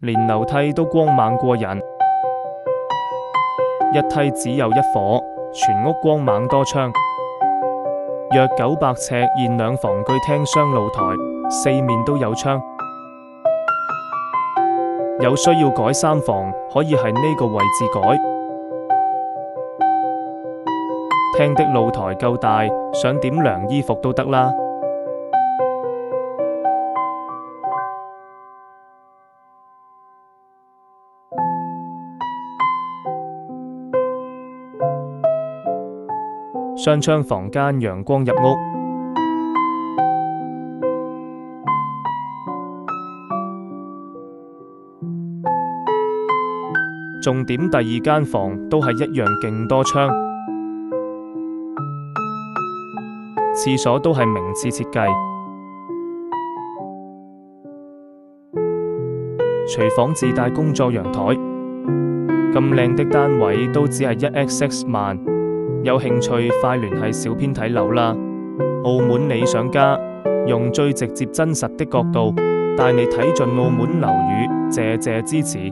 連樓梯都光猛過人。一梯只有一伙，全屋光猛多窗。約900尺現兩房具廳雙露台，四面都有窗。有需要改3房，可以喺呢個位置改。廳的露台夠大，想點晾衣服都得啦。雙窗房間陽光入屋。重點第2間房都係一樣勁多窗，廁所都係明廁設計，廚房自帶工作陽台，咁靚的單位都只係1XX萬，有興趣快聯繫小編睇樓啦！澳門理想家，用最直接真實的角度帶你睇盡澳門樓宇，謝謝支持。